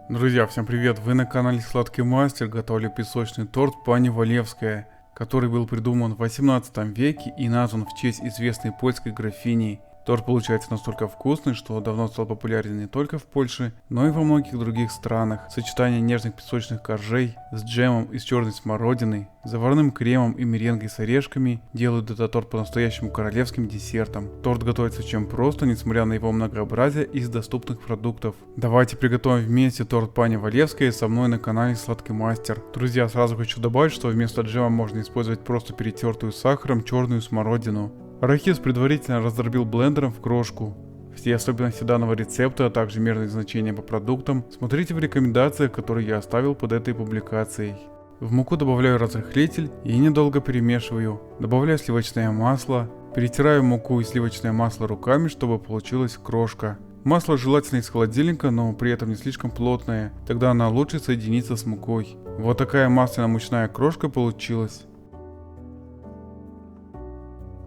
Друзья, всем привет! Вы на канале Сладкий Мастер. Готовлю песочный торт пани Валевская, который был придуман в 18 веке и назван в честь известной польской графини. Торт получается настолько вкусный, что давно стал популярен не только в Польше, но и во многих других странах. Сочетание нежных песочных коржей с джемом из черной смородины, заварным кремом и меренгой с орешками делают этот торт по-настоящему королевским десертом. Торт готовится чем просто, несмотря на его многообразие из доступных продуктов. Давайте приготовим вместе торт пани Валевская со мной на канале Сладкий Мастер. Друзья, сразу хочу добавить, что вместо джема можно использовать просто перетертую сахаром черную смородину. Арахис предварительно раздробил блендером в крошку. Все особенности данного рецепта, а также мерные значения по продуктам смотрите в рекомендациях, которые я оставил под этой публикацией. В муку добавляю разрыхлитель и недолго перемешиваю. Добавляю сливочное масло. Перетираю муку и сливочное масло руками, чтобы получилась крошка. Масло желательно из холодильника, но при этом не слишком плотное, тогда она лучше соединится с мукой. Вот такая масляно-мучная крошка получилась.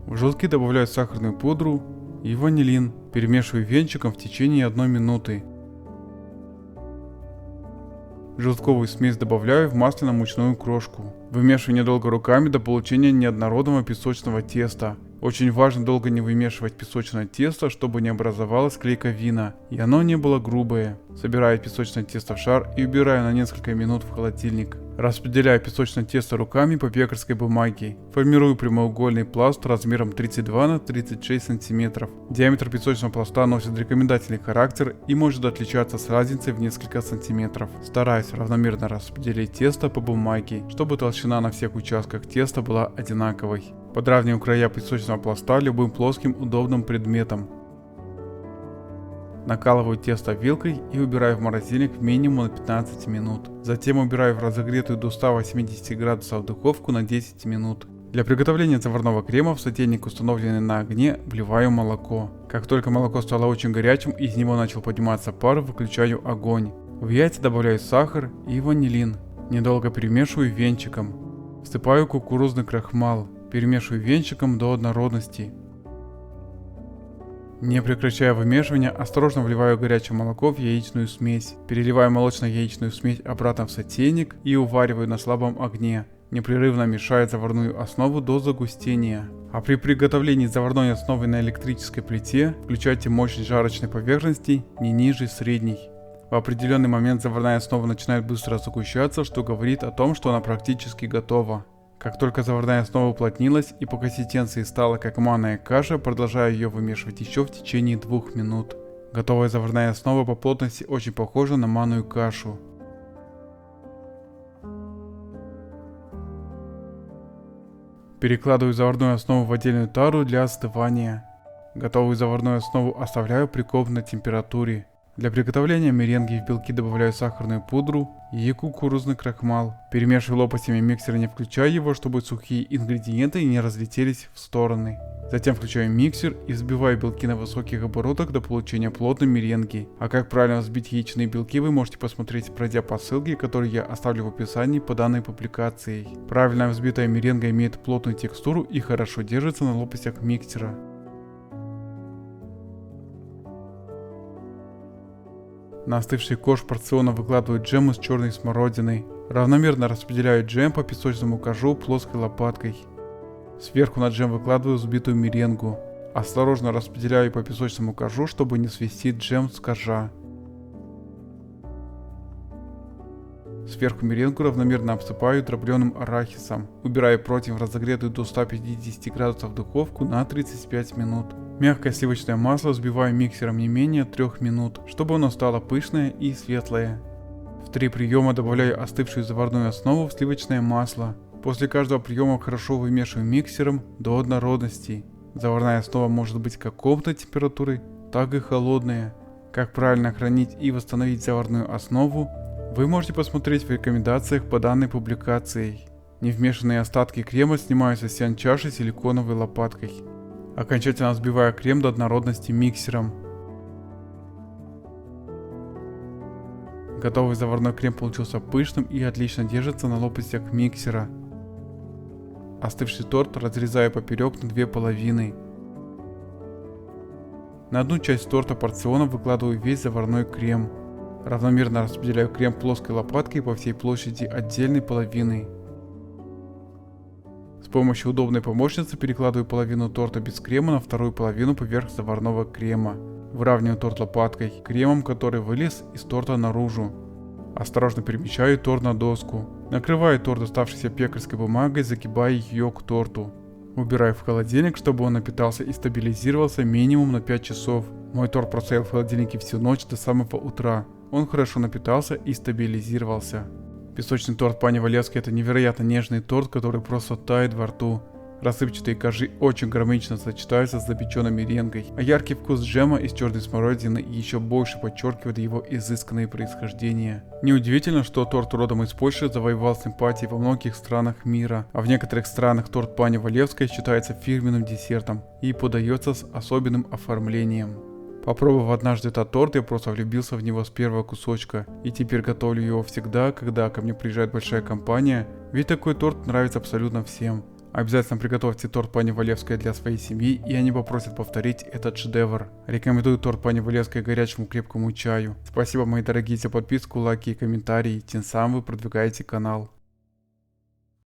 В желтки добавляю сахарную пудру и ванилин. Перемешиваю венчиком в течение 1 минуты. Желтковую смесь добавляю в масляно-мучную крошку. Вымешиваю недолго руками до получения неоднородного песочного теста. Очень важно долго не вымешивать песочное тесто, чтобы не образовалась клейковина и оно не было грубое. Собираю песочное тесто в шар и убираю на несколько минут в холодильник. Распределяю песочное тесто руками по пекарской бумаге. Формирую прямоугольный пласт размером 32 на 36 см. Диаметр песочного пласта носит рекомендательный характер и может отличаться с разницей в несколько сантиметров. Стараюсь равномерно распределить тесто по бумаге, чтобы толщина на всех участках теста была одинаковой. Подравниваю края песочного пласта любым плоским удобным предметом. Накалываю тесто вилкой и убираю в морозильник в минимум на 15 минут. Затем убираю в разогретую до 180 градусов духовку на 10 минут. Для приготовления заварного крема в сотейник, установленный на огне, вливаю молоко. Как только молоко стало очень горячим и из него начал подниматься пар, выключаю огонь. В яйца добавляю сахар и ванилин. Недолго перемешиваю венчиком. Всыпаю кукурузный крахмал. Перемешиваю венчиком до однородности. Не прекращая вымешивания, осторожно вливаю горячее молоко в яичную смесь. Переливаю молочно-яичную смесь обратно в сотейник и увариваю на слабом огне. Непрерывно мешая заварную основу до загустения. А при приготовлении заварной основы на электрической плите включайте мощность жарочной поверхности не ниже средней. В определенный момент заварная основа начинает быстро загущаться, что говорит о том, что она практически готова. Как только заварная основа уплотнилась и по консистенции стала как манная каша, продолжаю ее вымешивать еще в течение 2 минут. Готовая заварная основа по плотности очень похожа на манную кашу. Перекладываю заварную основу в отдельную тару для остывания. Готовую заварную основу оставляю при комнатной температуре. Для приготовления меренги в белки добавляю сахарную пудру и кукурузный крахмал. Перемешиваю лопастями миксера, не включая его, чтобы сухие ингредиенты не разлетелись в стороны. Затем включаю миксер и взбиваю белки на высоких оборотах до получения плотной меренги. А как правильно взбить яичные белки, вы можете посмотреть, пройдя по ссылке, которую я оставлю в описании по данной публикации. Правильно взбитая меренга имеет плотную текстуру и хорошо держится на лопастях миксера. На остывший корж порционно выкладываю джем из черной смородины. Равномерно распределяю джем по песочному коржу плоской лопаткой. Сверху на джем выкладываю взбитую меренгу. Осторожно распределяю по песочному коржу, чтобы не свистеть джем с коржа. Сверху меренгу равномерно обсыпаю дробленым арахисом. Убираю противень в разогретую до 150 градусов духовку на 35 минут. Мягкое сливочное масло взбиваю миксером не менее 3 минут, чтобы оно стало пышное и светлое. В 3 приема добавляю остывшую заварную основу в сливочное масло. После каждого приема хорошо вымешиваю миксером до однородности. Заварная основа может быть как комнатной температуры, так и холодная. Как правильно хранить и восстановить заварную основу, вы можете посмотреть в рекомендациях по данной публикации. Невмешанные остатки крема снимаю со стен чаши силиконовой лопаткой. Окончательно взбиваю крем до однородности миксером. Готовый заварной крем получился пышным и отлично держится на лопастях миксера. Остывший торт разрезаю поперек на 2 половины. На одну часть торта порционно выкладываю весь заварной крем. Равномерно распределяю крем плоской лопаткой по всей площади отдельной половины. С помощью удобной помощницы перекладываю половину торта без крема на вторую половину поверх заварного крема. Выравниваю торт лопаткой, кремом, который вылез из торта наружу. Осторожно перемещаю торт на доску. Накрываю торт оставшейся пекарской бумагой, загибая ее к торту. Убираю в холодильник, чтобы он напитался и стабилизировался минимум на 5 часов. Мой торт простоял в холодильнике всю ночь до самого утра. Он хорошо напитался и стабилизировался. Песочный торт пани Валевской — это невероятно нежный торт, который просто тает во рту. Рассыпчатые коржи очень гармонично сочетаются с запеченной меренгой, а яркий вкус джема из черной смородины еще больше подчеркивает его изысканное происхождение. Неудивительно, что торт родом из Польши завоевал симпатии во многих странах мира, а в некоторых странах торт пани Валевской считается фирменным десертом и подается с особенным оформлением. Попробовав однажды этот торт, я просто влюбился в него с первого кусочка, и теперь готовлю его всегда, когда ко мне приезжает большая компания, ведь такой торт нравится абсолютно всем. Обязательно приготовьте торт пани Валевской для своей семьи, и они попросят повторить этот шедевр. Рекомендую торт пани Валевской горячему крепкому чаю. Спасибо, мои дорогие, за подписку, лайки и комментарии, тем самым вы продвигаете канал.